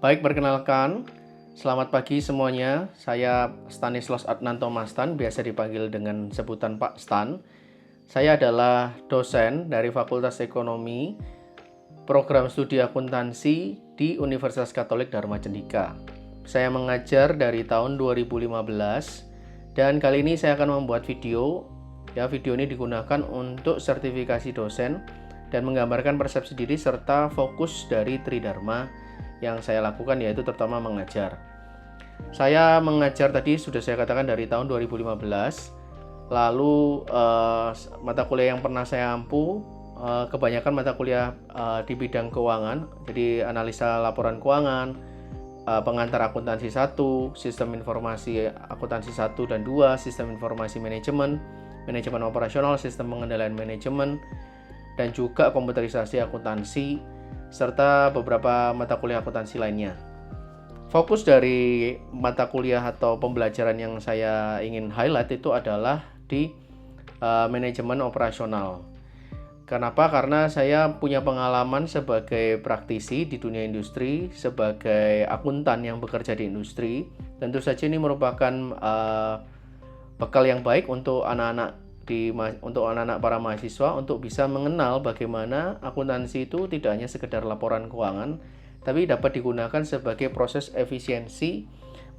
Baik, perkenalkan. Selamat pagi semuanya. Saya Stanislaus Adnanto Mastan, biasa dipanggil dengan sebutan Pak Stan. Saya adalah dosen dari Fakultas Ekonomi, Program Studi Akuntansi di Universitas Katolik Dharma Cendika. Saya mengajar dari tahun 2015 dan kali ini saya akan membuat video. Video ini digunakan untuk sertifikasi dosen dan menggambarkan persepsi diri serta fokus dari Tridharma yang saya lakukan, yaitu terutama mengajar. Saya mengajar tadi sudah saya katakan dari tahun 2015. Lalu mata kuliah yang pernah saya ampu kebanyakan mata kuliah di bidang keuangan, jadi analisa laporan keuangan, pengantar akuntansi 1, sistem informasi akuntansi 1 dan 2, sistem informasi manajemen, manajemen operasional, sistem pengendalian manajemen, dan juga komputerisasi akuntansi, serta beberapa mata kuliah akuntansi lainnya. Fokus dari mata kuliah atau pembelajaran yang saya ingin highlight itu adalah di manajemen operasional. Kenapa? Karena saya punya pengalaman sebagai praktisi di dunia industri, sebagai akuntan yang bekerja di industri. Tentu saja ini merupakan bekal yang baik untuk anak-anak para mahasiswa untuk bisa mengenal bagaimana akuntansi itu tidak hanya sekedar laporan keuangan, tapi dapat digunakan sebagai proses efisiensi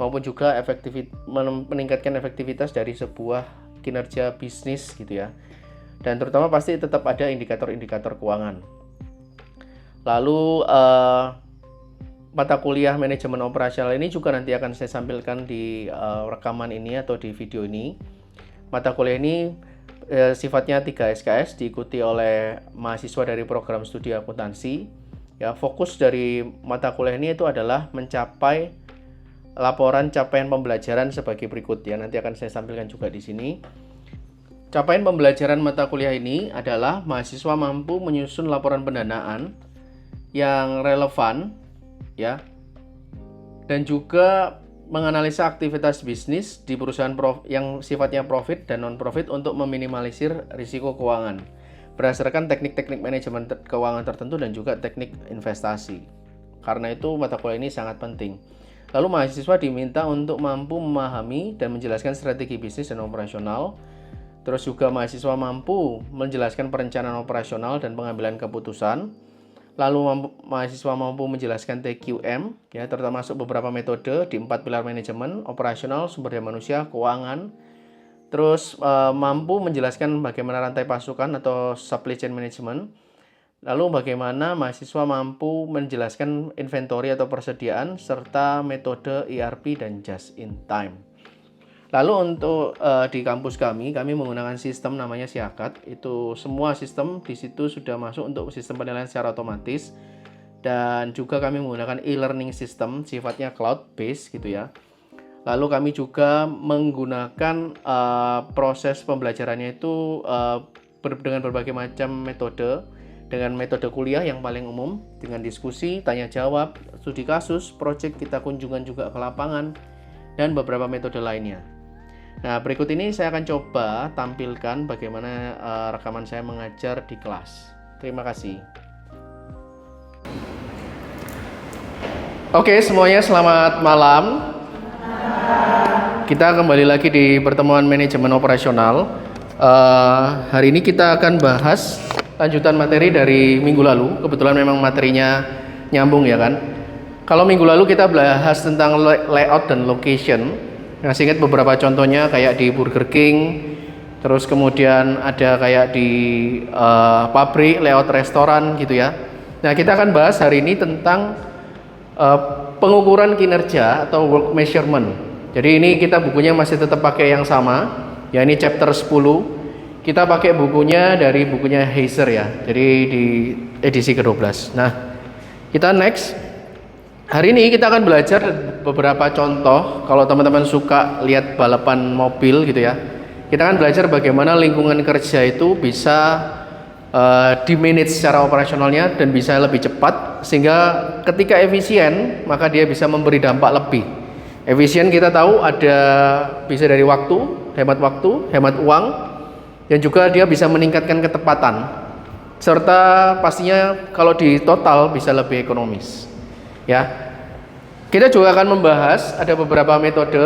maupun juga meningkatkan efektivitas dari sebuah kinerja bisnis gitu ya. Dan terutama pasti tetap ada indikator-indikator keuangan. Lalu mata kuliah manajemen operasional ini juga nanti akan saya sampaikan di rekaman ini atau di video ini. Mata kuliah ini sifatnya 3 SKS, diikuti oleh mahasiswa dari program studi akuntansi. Fokus dari mata kuliah ini itu adalah mencapai laporan capaian pembelajaran sebagai berikut ya. Nanti akan saya sampaikan juga di sini. Capaian pembelajaran mata kuliah ini adalah mahasiswa mampu menyusun laporan pendanaan yang relevan ya, dan juga menganalisa aktivitas bisnis di perusahaan yang sifatnya profit dan non-profit untuk meminimalisir risiko keuangan berdasarkan teknik-teknik manajemen keuangan tertentu dan juga teknik investasi. Karena itu mata kuliah ini sangat penting. Lalu mahasiswa diminta untuk mampu memahami dan menjelaskan strategi bisnis dan operasional. Terus juga mahasiswa mampu menjelaskan perencanaan operasional dan pengambilan keputusan. Lalu mahasiswa mampu menjelaskan TQM, ya, termasuk beberapa metode di 4 pilar manajemen, operasional, sumber daya manusia, keuangan. Terus mampu menjelaskan bagaimana rantai pasukan atau supply chain management. Lalu bagaimana mahasiswa mampu menjelaskan inventory atau persediaan, serta metode ERP dan just in time. Lalu untuk di kampus kami menggunakan sistem namanya Siakat. Itu semua sistem di situ sudah masuk untuk sistem penilaian secara otomatis, dan juga kami menggunakan e-learning system sifatnya cloud based gitu ya. Lalu kami juga menggunakan proses pembelajarannya itu dengan berbagai macam metode, dengan metode kuliah yang paling umum dengan diskusi, tanya jawab, studi kasus, project kita kunjungan juga ke lapangan, dan beberapa metode lainnya. Nah, berikut ini saya akan coba tampilkan bagaimana rekaman saya mengajar di kelas. Terima kasih. Oke, semuanya selamat malam. Kita kembali lagi di pertemuan manajemen operasional. Hari ini kita akan bahas lanjutan materi dari minggu lalu. Kebetulan memang materinya nyambung ya kan. Kalau minggu lalu kita bahas tentang layout dan location. Ngasih ingat beberapa contohnya kayak di Burger King, terus kemudian ada kayak di pabrik, layout restoran gitu ya. Nah, kita akan bahas hari ini tentang pengukuran kinerja atau work measurement. Jadi ini kita bukunya masih tetap pakai yang sama, ya ini chapter 10. Kita pakai bukunya dari bukunya Heiser ya, jadi di edisi ke-12. Nah, kita next. Hari ini kita akan belajar beberapa contoh. Kalau teman-teman suka lihat balapan mobil gitu ya, kita akan belajar bagaimana lingkungan kerja itu bisa di-manage secara operasionalnya dan bisa lebih cepat, sehingga ketika efisien maka dia bisa memberi dampak lebih. Efisien kita tahu ada bisa dari waktu, hemat uang, dan juga dia bisa meningkatkan ketepatan, serta pastinya kalau di total bisa lebih ekonomis. Ya, Kita juga akan membahas ada beberapa metode,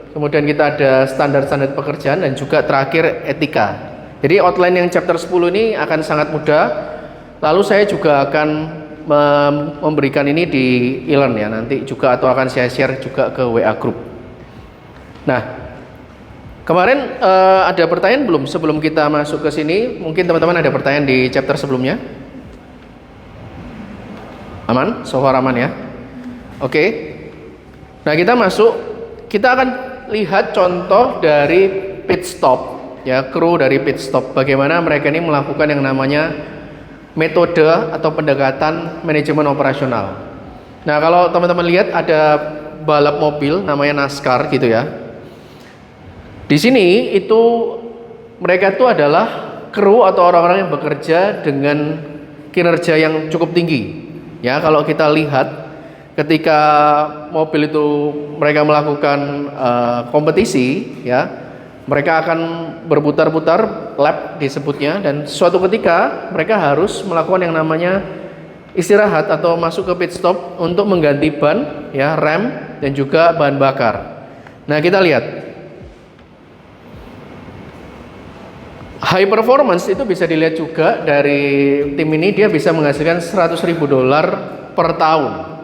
kemudian kita ada standar-standar pekerjaan dan juga terakhir etika. Jadi outline yang chapter 10 ini akan sangat mudah. Lalu saya juga akan memberikan ini di e-learn ya nanti juga, atau akan saya share juga ke WA group. Nah, kemarin ada pertanyaan belum sebelum kita masuk ke sini? Mungkin teman-teman ada pertanyaan di chapter sebelumnya? Aman? So far aman ya? Oke. Nah, kita akan lihat contoh dari pit stop ya, kru dari pit stop. Bagaimana mereka ini melakukan yang namanya metode atau pendekatan manajemen operasional. Nah, kalau teman-teman lihat ada balap mobil namanya NASCAR gitu ya. Di sini itu mereka itu adalah kru atau orang-orang yang bekerja dengan kinerja yang cukup tinggi. Ya, kalau kita lihat ketika mobil itu mereka melakukan kompetisi ya, mereka akan berputar-putar lap disebutnya, dan suatu ketika mereka harus melakukan yang namanya istirahat atau masuk ke pit stop untuk mengganti ban ya, rem dan juga bahan bakar. Nah, kita lihat high performance itu bisa dilihat juga dari tim ini, dia bisa menghasilkan $100.000 per tahun.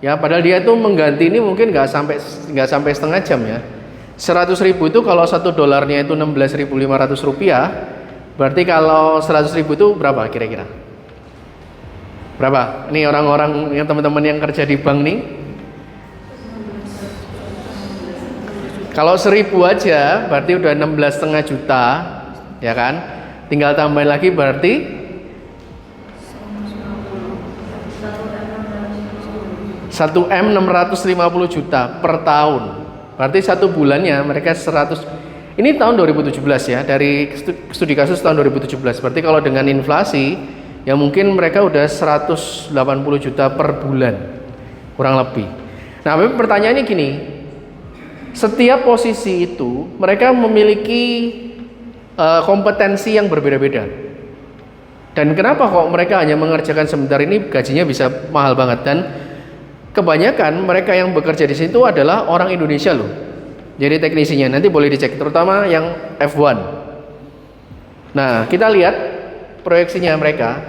Ya, padahal dia itu mengganti ini mungkin nggak sampai setengah jam ya. 100.000 itu kalau $1 itu $16.500, berarti kalau 100.000 itu berapa kira-kira? Berapa? Ini orang-orang yang teman-teman yang kerja di bank nih. Kalau 1.000 aja berarti udah 16,5 juta, ya kan? Tinggal tambahin lagi berarti 1M 650 juta per tahun. Berarti satu bulannya mereka 100. Ini tahun 2017 ya, dari studi kasus tahun 2017. Berarti kalau dengan inflasi ya mungkin mereka udah 180 juta per bulan kurang lebih. Nah, pertanyaannya gini, setiap posisi itu mereka memiliki kompetensi yang berbeda-beda. Dan kenapa kok mereka hanya mengerjakan sebentar ini gajinya bisa mahal banget? Dan kebanyakan mereka yang bekerja di situ adalah orang Indonesia loh. Jadi teknisinya nanti boleh dicek, terutama yang F1. Nah, kita lihat proyeksinya mereka.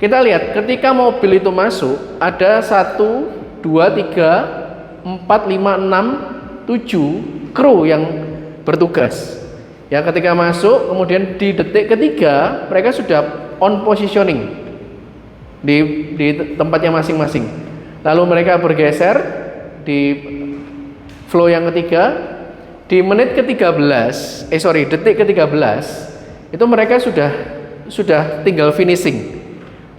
Kita lihat ketika mobil itu masuk ada 1, 2, 3, 4, 5, 6, 7 kru yang bertugas. Ya, ketika masuk kemudian di detik ketiga mereka sudah on positioning di tempatnya masing-masing. Lalu mereka bergeser di flow yang ketiga, di menit ke-13, detik ke-13 itu mereka sudah tinggal finishing.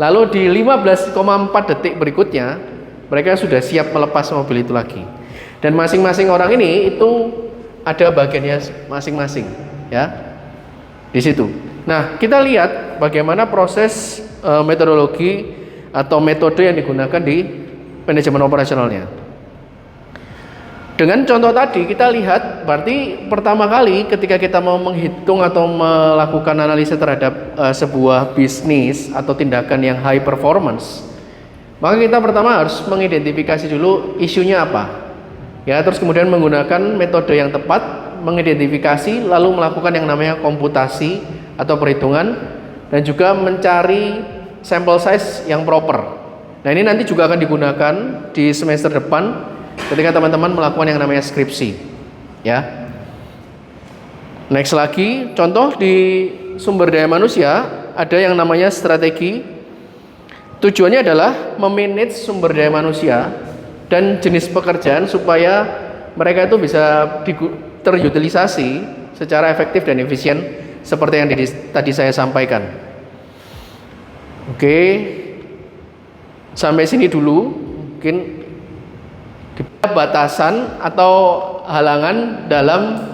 Lalu di 15,4 detik berikutnya mereka sudah siap melepas mobil itu lagi. Dan masing-masing orang ini itu ada bagiannya masing-masing ya di situ. Nah, kita lihat bagaimana proses metodologi atau metode yang digunakan di manajemen operasionalnya. Dengan contoh tadi kita lihat berarti pertama kali ketika kita mau menghitung atau melakukan analisa terhadap sebuah bisnis atau tindakan yang high performance, maka kita pertama harus mengidentifikasi dulu isunya apa. Ya, terus kemudian menggunakan metode yang tepat mengidentifikasi, lalu melakukan yang namanya komputasi atau perhitungan, dan juga mencari sample size yang proper. Nah, ini nanti juga akan digunakan di semester depan ketika teman-teman melakukan yang namanya skripsi ya. Next lagi, contoh di sumber daya manusia ada yang namanya strategi. Tujuannya adalah memanage sumber daya manusia dan jenis pekerjaan supaya mereka itu bisa terutilisasi secara efektif dan efisien seperti yang tadi saya sampaikan. Oke. Sampai sini dulu, mungkin batasan atau halangan dalam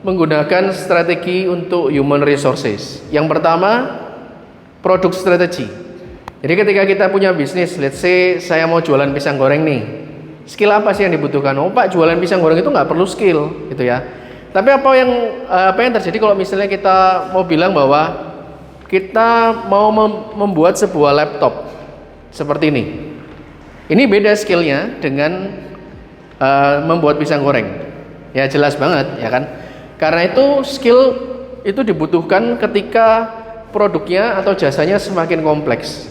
menggunakan strategi untuk human resources. Yang pertama, produk strategi. Jadi ketika kita punya bisnis, let's say saya mau jualan pisang goreng nih, skill apa sih yang dibutuhkan? Oh Pak, jualan pisang goreng itu nggak perlu skill, gitu ya. Tapi apa yang terjadi kalau misalnya kita mau bilang bahwa kita mau membuat sebuah laptop seperti ini. Ini beda skillnya dengan membuat pisang goreng. Ya jelas banget ya kan. Karena itu skill itu dibutuhkan ketika produknya atau jasanya semakin kompleks.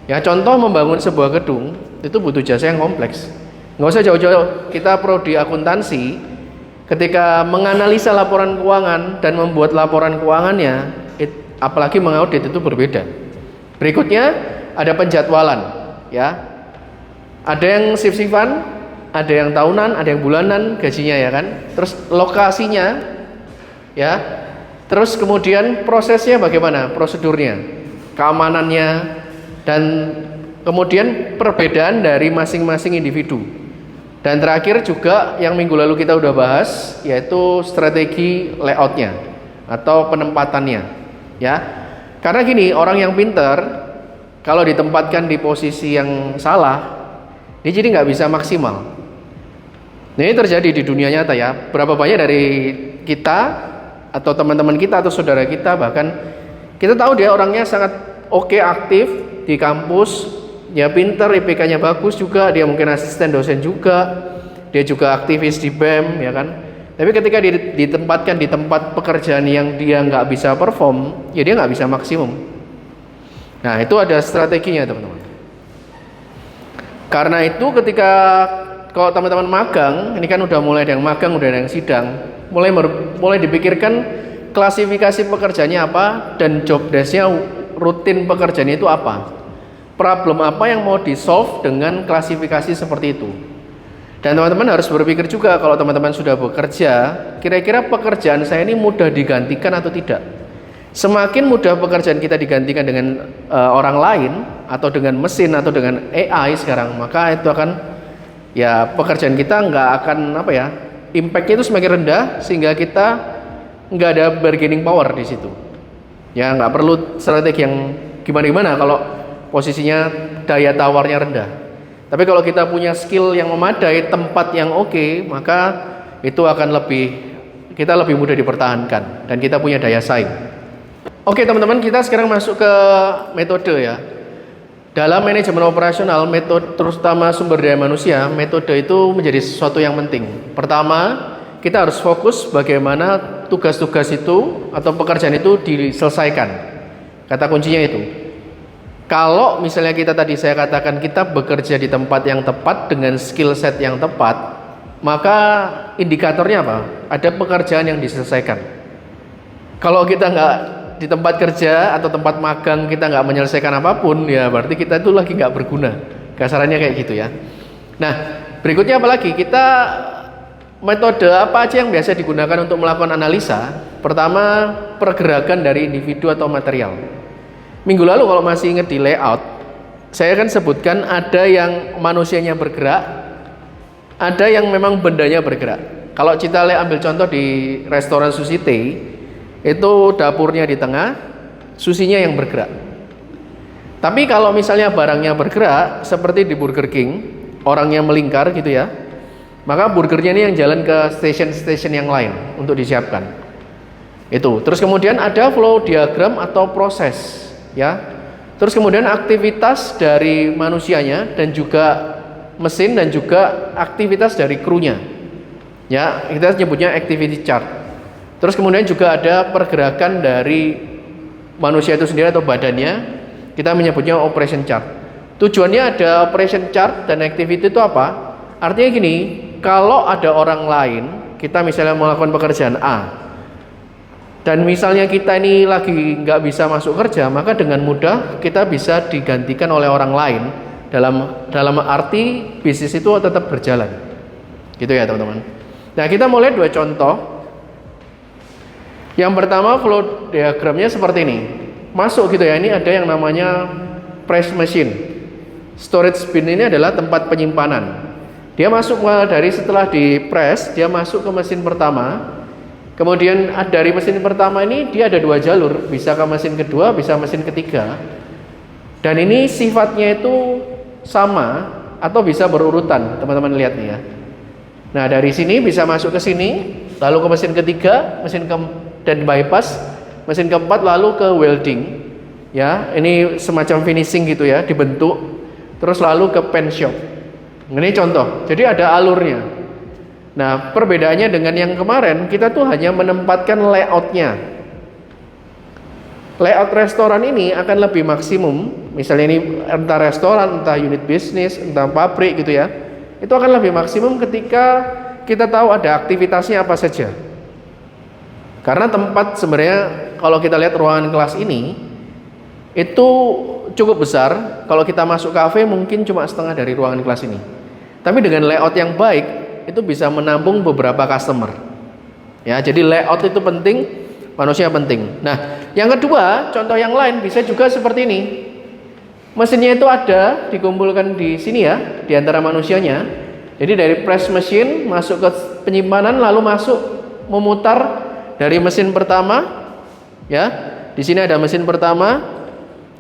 Ya contoh membangun sebuah gedung itu butuh jasa yang kompleks. Nggak usah jauh-jauh, kita prodi akuntansi ketika menganalisa laporan keuangan dan membuat laporan keuangannya, apalagi mengaudit itu berbeda. Berikutnya ada penjadwalan, ya. Ada yang shift-shiftan, ada yang tahunan, ada yang bulanan gajinya ya kan. Terus lokasinya, ya. Terus kemudian prosesnya bagaimana, prosedurnya, keamanannya, dan kemudian perbedaan dari masing-masing individu. Dan terakhir juga yang minggu lalu kita udah bahas, yaitu strategi layoutnya atau penempatannya, ya. Karena gini, orang yang pintar kalau ditempatkan di posisi yang salah, dia jadi nggak bisa maksimal. Nah, ini terjadi di dunia nyata ya. Berapa banyak dari kita atau teman-teman kita atau saudara kita, bahkan kita tahu dia orangnya sangat oke, aktif di kampus, ya pintar, IPK-nya bagus juga, dia mungkin asisten dosen juga, dia juga aktivis di BEM ya kan. Tapi ketika ditempatkan di tempat pekerjaan yang dia nggak bisa perform, ya dia nggak bisa maksimum. Nah itu ada strateginya teman-teman. Karena itu ketika kalau teman-teman magang, ini kan udah mulai ada yang magang, udah ada yang sidang, mulai dipikirkan klasifikasi pekerjaannya apa dan job desk-nya, rutin pekerjaannya itu apa, problem apa yang mau di solve dengan klasifikasi seperti itu. Dan teman-teman harus berpikir juga, kalau teman-teman sudah bekerja, kira-kira pekerjaan saya ini mudah digantikan atau tidak. Semakin mudah pekerjaan kita digantikan dengan orang lain atau dengan mesin atau dengan AI sekarang, maka itu akan, ya pekerjaan kita nggak akan impact-nya itu semakin rendah, sehingga kita nggak ada bargaining power di situ. Ya nggak perlu strategi yang gimana-gimana kalau posisinya daya tawarnya rendah. Tapi kalau kita punya skill yang memadai, tempat yang oke, maka itu akan kita lebih mudah dipertahankan dan kita punya daya saing. Oke teman-teman, kita sekarang masuk ke metode ya. Dalam manajemen operasional, metode terutama sumber daya manusia, metode itu menjadi sesuatu yang penting. Pertama, kita harus fokus bagaimana tugas-tugas itu atau pekerjaan itu diselesaikan. Kata kuncinya itu. Kalau misalnya saya katakan kita bekerja di tempat yang tepat dengan skill set yang tepat, maka indikatornya apa? Ada pekerjaan yang diselesaikan. Kalau kita nggak di tempat kerja atau tempat magang kita nggak menyelesaikan apapun, ya berarti kita itu lagi nggak berguna. Kasarannya kayak gitu ya. Nah, berikutnya apalagi? Metode apa aja yang biasa digunakan untuk melakukan analisa? Pertama, pergerakan dari individu atau material. Minggu lalu kalau masih ingat di layout, saya kan sebutkan ada yang manusianya bergerak, ada yang memang bendanya bergerak. Kalau kita ambil contoh di restoran Susite, itu dapurnya di tengah, susinya yang bergerak. Tapi kalau misalnya barangnya bergerak, seperti di Burger King, orangnya melingkar gitu ya, maka burgernya ini yang jalan ke stasiun-stasiun yang lain untuk disiapkan. Itu. Terus kemudian ada flow diagram atau proses. Ya, terus kemudian aktivitas dari manusianya dan juga mesin dan juga aktivitas dari krunya. Ya, kita nyebutnya activity chart. Terus kemudian juga ada pergerakan dari manusia itu sendiri atau badannya. Kita menyebutnya operation chart. Tujuannya ada operation chart dan activity itu apa? Artinya gini, kalau ada orang lain, kita misalnya melakukan pekerjaan A, dan misalnya kita ini lagi nggak bisa masuk kerja, maka dengan mudah kita bisa digantikan oleh orang lain dalam arti bisnis itu tetap berjalan. Gitu ya teman-teman. Nah kita mulai dua contoh. Yang pertama flow diagramnya seperti ini. Masuk gitu ya, ini ada yang namanya press machine. Storage bin ini adalah tempat penyimpanan. Dia masuk dari setelah di press, dia masuk ke mesin pertama. Kemudian dari mesin pertama ini dia ada dua jalur, bisa ke mesin kedua, bisa mesin ketiga. Dan ini sifatnya itu sama atau bisa berurutan, teman-teman lihat nih ya. Nah dari sini bisa masuk ke sini, lalu ke mesin ketiga, dan bypass, mesin keempat lalu ke welding. Ya, ini semacam finishing gitu ya, dibentuk, terus lalu ke paint shop. Ini contoh. Jadi ada alurnya. Nah, perbedaannya dengan yang kemarin, kita tuh hanya menempatkan layoutnya. Layout restoran ini akan lebih maksimum. Misalnya ini entah restoran, entah unit bisnis, entah pabrik gitu ya. Itu akan lebih maksimum ketika kita tahu ada aktivitasnya apa saja. Karena tempat sebenarnya kalau kita lihat ruangan kelas ini itu cukup besar. Kalau kita masuk kafe mungkin cuma setengah dari ruangan kelas ini. Tapi dengan layout yang baik itu bisa menampung beberapa customer. Ya, jadi layout itu penting, manusia penting. Nah, yang kedua, contoh yang lain bisa juga seperti ini. Mesinnya itu ada dikumpulkan di sini ya, di antara manusianya. Jadi dari press machine masuk ke penyimpanan lalu masuk memutar dari mesin pertama ya. Di sini ada mesin pertama,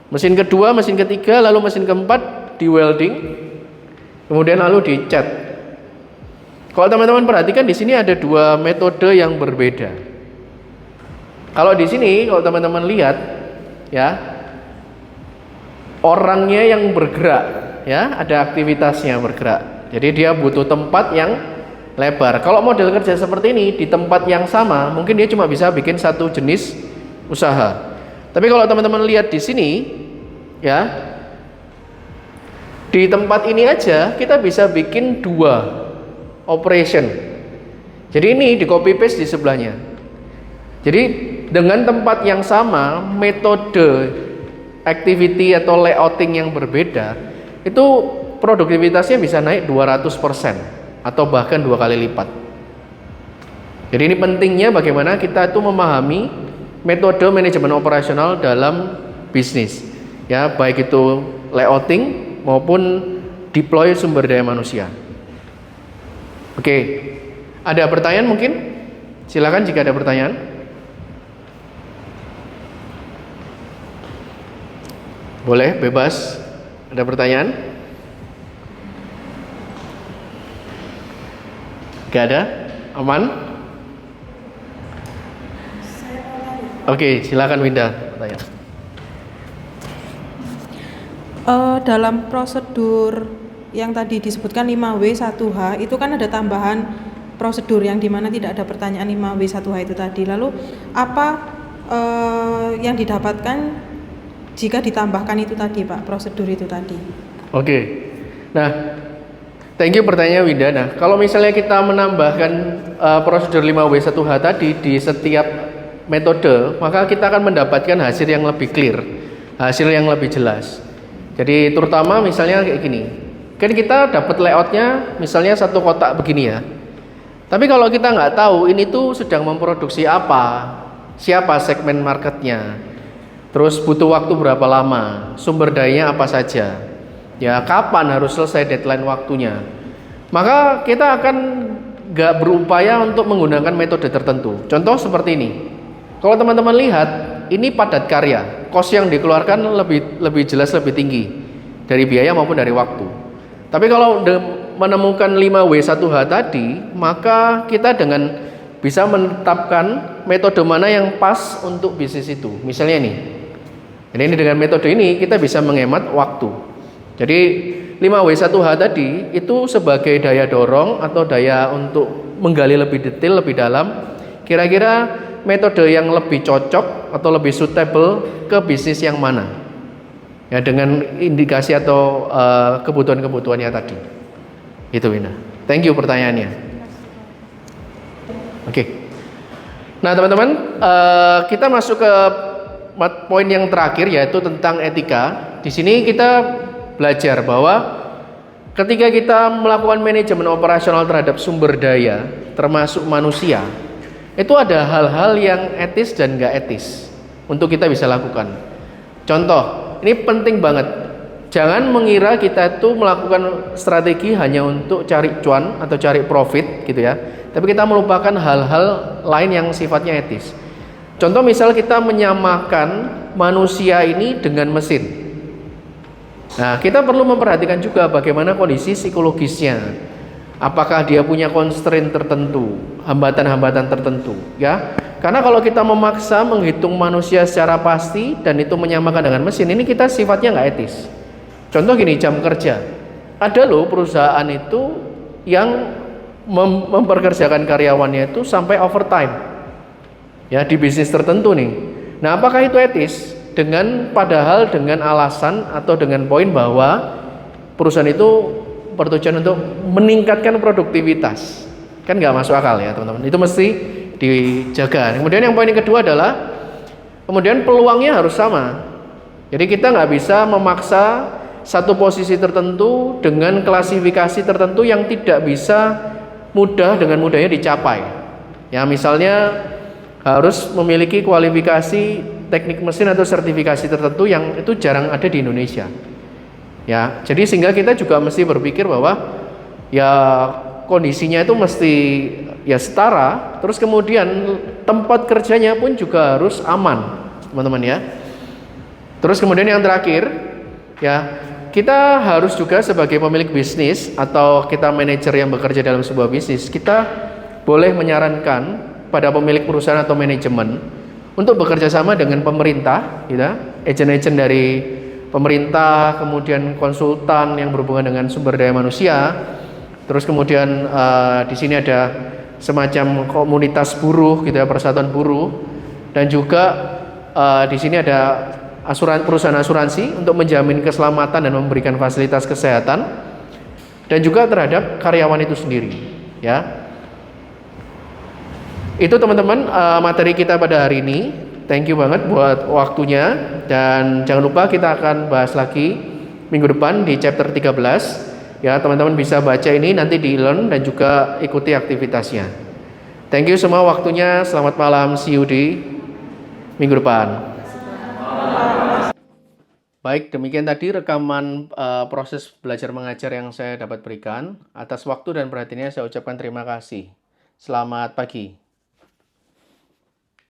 mesin kedua, mesin ketiga, lalu mesin keempat di welding. Kemudian lalu dicat. Kalau teman-teman perhatikan di sini ada dua metode yang berbeda. Kalau di sini kalau teman-teman lihat ya, orangnya yang bergerak ya, ada aktivitasnya bergerak. Jadi dia butuh tempat yang lebar. Kalau model kerja seperti ini di tempat yang sama, mungkin dia cuma bisa bikin satu jenis usaha. Tapi kalau teman-teman lihat di sini ya, di tempat ini aja kita bisa bikin dua operation. Jadi ini di copy paste di sebelahnya. Jadi dengan tempat yang sama, metode activity atau layouting yang berbeda, itu produktivitasnya bisa naik 200% atau bahkan 2 kali lipat. Jadi ini pentingnya bagaimana kita itu memahami metode manajemen operasional dalam bisnis. Ya, baik itu layouting maupun deploy sumber daya manusia. Oke, ada pertanyaan mungkin? Silakan jika ada pertanyaan. Boleh, bebas. Ada pertanyaan? Gak ada? Aman? Oke, silakan Winda pertanyaan. Dalam prosedur yang tadi disebutkan 5W 1H itu kan ada tambahan prosedur yang dimana tidak ada pertanyaan 5W 1H itu tadi. Lalu apa yang didapatkan jika ditambahkan itu tadi Pak, prosedur itu tadi? Oke, nah thank you pertanyaannya Winda. Nah, kalau misalnya kita menambahkan prosedur 5W 1H tadi di setiap metode, maka kita akan mendapatkan hasil yang lebih clear, hasil yang lebih jelas. Jadi terutama misalnya kayak gini, kan kita dapat layoutnya misalnya satu kotak begini ya. Tapi kalau kita nggak tahu ini tuh sedang memproduksi apa, siapa segmen marketnya, terus butuh waktu berapa lama, sumber dayanya apa saja, ya kapan harus selesai deadline waktunya, maka kita akan nggak berupaya untuk menggunakan metode tertentu. Contoh seperti ini. Kalau teman-teman lihat, ini padat karya, cost yang dikeluarkan lebih jelas lebih tinggi dari biaya maupun dari waktu. Tapi kalau menemukan 5W1H tadi, maka kita dengan bisa menetapkan metode mana yang pas untuk bisnis itu. Misalnya ini dengan metode ini kita bisa menghemat waktu. Jadi 5W1H tadi itu sebagai daya dorong atau daya untuk menggali lebih detail, lebih dalam. Kira-kira metode yang lebih cocok atau lebih suitable ke bisnis yang mana? Ya, dengan indikasi atau kebutuhan-kebutuhannya tadi. Itu Wina. Thank you pertanyaannya. Oke. Nah teman-teman, kita masuk ke poin yang terakhir yaitu tentang etika. Di sini kita belajar bahwa ketika kita melakukan manajemen operasional terhadap sumber daya, termasuk manusia, itu ada hal-hal yang etis dan gak etis untuk kita bisa lakukan. Contoh, ini penting banget. Jangan mengira kita itu melakukan strategi hanya untuk cari cuan atau cari profit gitu ya. Tapi kita melupakan hal-hal lain yang sifatnya etis. Contoh misal kita menyamakan manusia ini dengan mesin. Nah, kita perlu memperhatikan juga bagaimana kondisi psikologisnya. Apakah dia punya constraint tertentu, hambatan-hambatan tertentu, ya? Karena kalau kita memaksa menghitung manusia secara pasti dan itu menyamakan dengan mesin, ini kita sifatnya nggak etis. Contoh gini, jam kerja. Ada loh perusahaan itu yang memperkerjakan karyawannya itu sampai overtime ya di bisnis tertentu nih. Nah, apakah itu etis? Padahal dengan alasan atau dengan poin bahwa perusahaan itu bertujuan untuk meningkatkan produktivitas, kan nggak masuk akal ya teman-teman. Itu mesti dijaga. Kemudian yang poin kedua adalah kemudian peluangnya harus sama. Jadi kita nggak bisa memaksa satu posisi tertentu dengan klasifikasi tertentu yang tidak bisa dengan mudahnya dicapai. Ya, misalnya harus memiliki kualifikasi teknik mesin atau sertifikasi tertentu yang itu jarang ada di Indonesia. Ya, jadi sehingga kita juga mesti berpikir bahwa ya kondisinya itu mesti ya setara, terus kemudian tempat kerjanya pun juga harus aman, teman-teman ya. Terus kemudian yang terakhir, ya kita harus juga sebagai pemilik bisnis atau kita manajer yang bekerja dalam sebuah bisnis, kita boleh menyarankan pada pemilik perusahaan atau manajemen untuk bekerja sama dengan pemerintah, gitu, agen-agen dari pemerintah, kemudian konsultan yang berhubungan dengan sumber daya manusia. Terus kemudian di sini ada semacam komunitas buruh, gitu ya, persatuan buruh, dan juga di sini ada perusahaan asuransi untuk menjamin keselamatan dan memberikan fasilitas kesehatan, dan juga terhadap karyawan itu sendiri. Ya, itu teman-teman materi kita pada hari ini. Thank you banget buat waktunya, dan jangan lupa kita akan bahas lagi minggu depan di chapter 13. Ya, teman-teman bisa baca ini nanti di e-learn dan juga ikuti aktivitasnya. Thank you semua waktunya. Selamat malam, see you di minggu depan. Baik, demikian tadi rekaman proses belajar mengajar yang saya dapat berikan. Atas waktu dan perhatiannya saya ucapkan terima kasih. Selamat pagi.